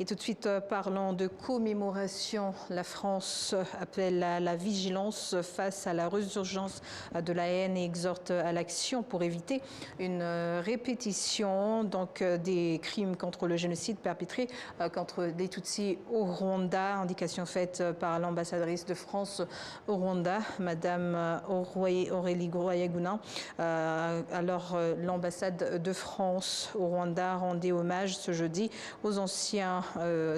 Et tout de suite, parlons de commémoration. La France appelle à la vigilance face à la résurgence de la haine et exhorte à l'action pour éviter une répétition des crimes contre le génocide perpétré contre les Tutsis au Rwanda. Indication faite par l'ambassadrice de France au Rwanda, Madame Aurélie Gourayaguna. Alors, l'ambassade de France au Rwanda rendait hommage ce jeudi aux anciens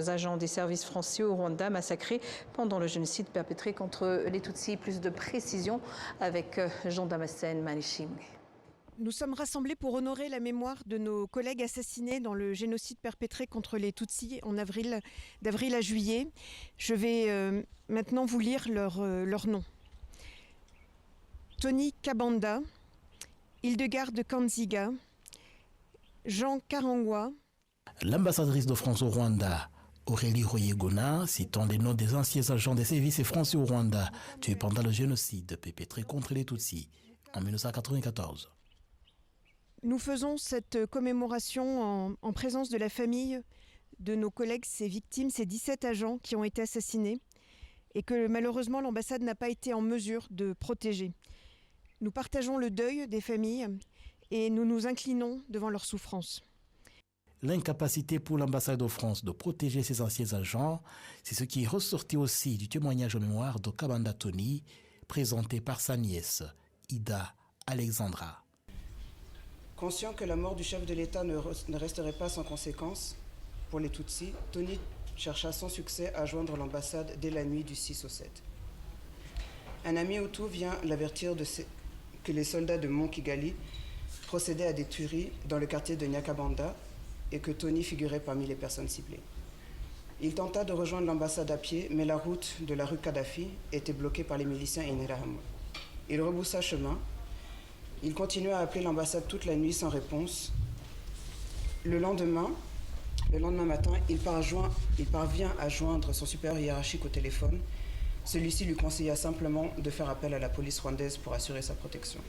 agents des services français au Rwanda massacrés pendant le génocide perpétré contre les Tutsis. Plus de précision avec Jean-Damascène Manishimwe. Nous sommes rassemblés pour honorer la mémoire de nos collègues assassinés dans le génocide perpétré contre les Tutsis d'avril à juillet. Je vais maintenant vous lire leurs noms. Tony Kabanda, Hildegarde Kanziga, Jean Karangwa. L'ambassadrice de France au Rwanda, Aurélie Gourayaguna, citant les noms des anciens agents des services français au Rwanda tués pendant le génocide perpétré contre les Tutsis en 1994. Nous faisons cette commémoration en présence de la famille de nos collègues, ces victimes, ces 17 agents qui ont été assassinés et que malheureusement l'ambassade n'a pas été en mesure de protéger. Nous partageons le deuil des familles et nous nous inclinons devant leur souffrance. L'incapacité pour l'ambassade de France de protéger ses anciens agents, c'est ce qui est ressorti aussi du témoignage en mémoire de Kabanda Tony, présenté par sa nièce, Ida Alexandra. Conscient que la mort du chef de l'État ne resterait pas sans conséquence pour les Tutsis, Tony chercha sans succès à joindre l'ambassade dès la nuit du 6 au 7. Un ami Hutu vient l'avertir que les soldats de Mont Kigali procédaient à des tueries dans le quartier de Nyakabanda et que Tony figurait parmi les personnes ciblées. Il tenta de rejoindre l'ambassade à pied, mais la route de la rue Kadhafi était bloquée par les miliciens Interahamwe. Il rebroussa chemin. Il continua à appeler l'ambassade toute la nuit sans réponse. Le lendemain matin, il parvient à joindre son supérieur hiérarchique au téléphone. Celui-ci lui conseilla simplement de faire appel à la police rwandaise pour assurer sa protection.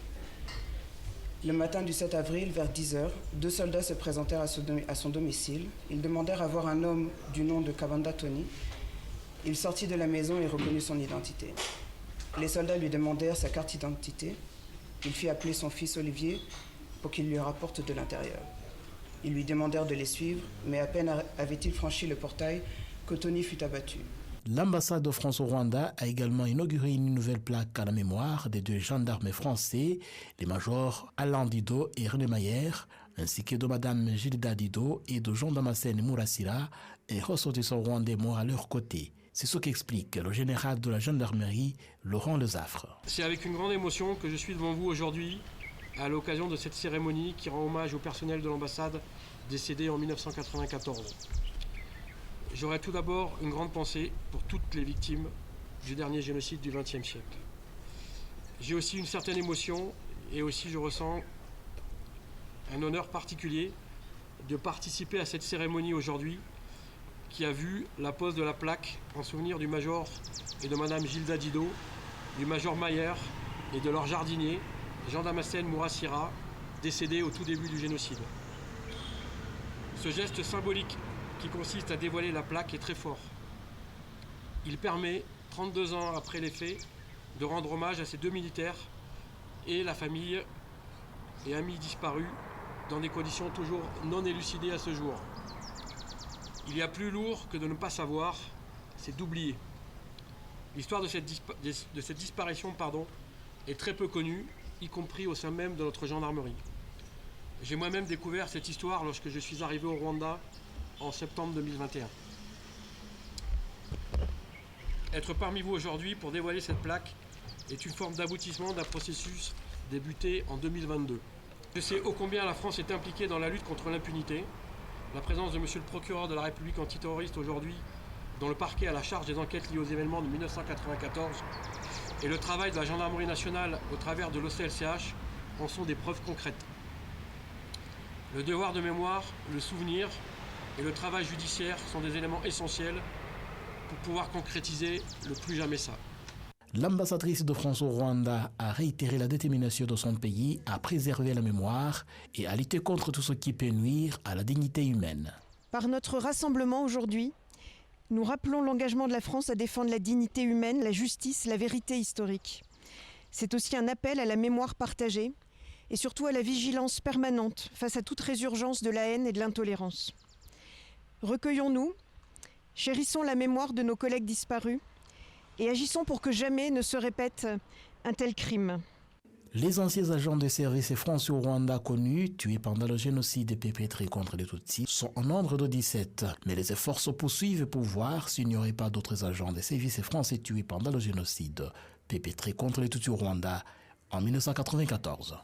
Le matin du 7 avril, vers 10h, 2 soldats se présentèrent à son domicile. Ils demandèrent à voir un homme du nom de Kabanda Tony. Il sortit de la maison et reconnut son identité. Les soldats lui demandèrent sa carte d'identité. Il fit appeler son fils Olivier pour qu'il lui rapporte de l'intérieur. Ils lui demandèrent de les suivre, mais à peine avait-il franchi le portail que Tony fut abattu. L'ambassade de France au Rwanda a également inauguré une nouvelle plaque à la mémoire des 2 gendarmes français, les majors Alain Dido et René Mayer, ainsi que de Madame Gilda Dido et de Jean-Damascène Mourassira, et ressortissants rwandais morts à leur côté. C'est ce qu'explique le général de la gendarmerie, Laurent Lezafre. C'est avec une grande émotion que je suis devant vous aujourd'hui, à l'occasion de cette cérémonie qui rend hommage au personnel de l'ambassade décédé en 1994. J'aurais tout d'abord une grande pensée pour toutes les victimes du dernier génocide du XXe siècle. J'ai aussi une certaine émotion et aussi je ressens un honneur particulier de participer à cette cérémonie aujourd'hui qui a vu la pose de la plaque en souvenir du major et de Madame Gilda Dido, du major Mayer et de leur jardinier, Jean-Damascène Mourassira, décédé au tout début du génocide. Ce geste symbolique qui consiste à dévoiler la plaque est très fort. Il permet, 32 ans après les faits, de rendre hommage à ces 2 militaires et la famille et amis disparus dans des conditions toujours non élucidées à ce jour. Il y a plus lourd que de ne pas savoir, c'est d'oublier. L'histoire de cette disparition est très peu connue, y compris au sein même de notre gendarmerie. J'ai moi-même découvert cette histoire lorsque je suis arrivé au Rwanda en septembre 2021. Être parmi vous aujourd'hui pour dévoiler cette plaque est une forme d'aboutissement d'un processus débuté en 2022. Je sais ô combien la France est impliquée dans la lutte contre l'impunité. La présence de monsieur le procureur de la République antiterroriste aujourd'hui dans le parquet à la charge des enquêtes liées aux événements de 1994 et le travail de la gendarmerie nationale au travers de l'OCLCH en sont des preuves concrètes. Le devoir de mémoire, le souvenir et le travail judiciaire sont des éléments essentiels pour pouvoir concrétiser le plus jamais ça. L'ambassadrice de France au Rwanda a réitéré la détermination de son pays à préserver la mémoire et à lutter contre tout ce qui peut nuire à la dignité humaine. Par notre rassemblement aujourd'hui, nous rappelons l'engagement de la France à défendre la dignité humaine, la justice, la vérité historique. C'est aussi un appel à la mémoire partagée et surtout à la vigilance permanente face à toute résurgence de la haine et de l'intolérance. Recueillons-nous, chérissons la mémoire de nos collègues disparus et agissons pour que jamais ne se répète un tel crime. Les anciens agents de service français au Rwanda connus, tués pendant le génocide perpétré contre les Tutsis, sont en nombre de 17. Mais les efforts se poursuivent pour voir s'il n'y aurait pas d'autres agents de service français tués pendant le génocide perpétré contre les Tutsis au Rwanda en 1994.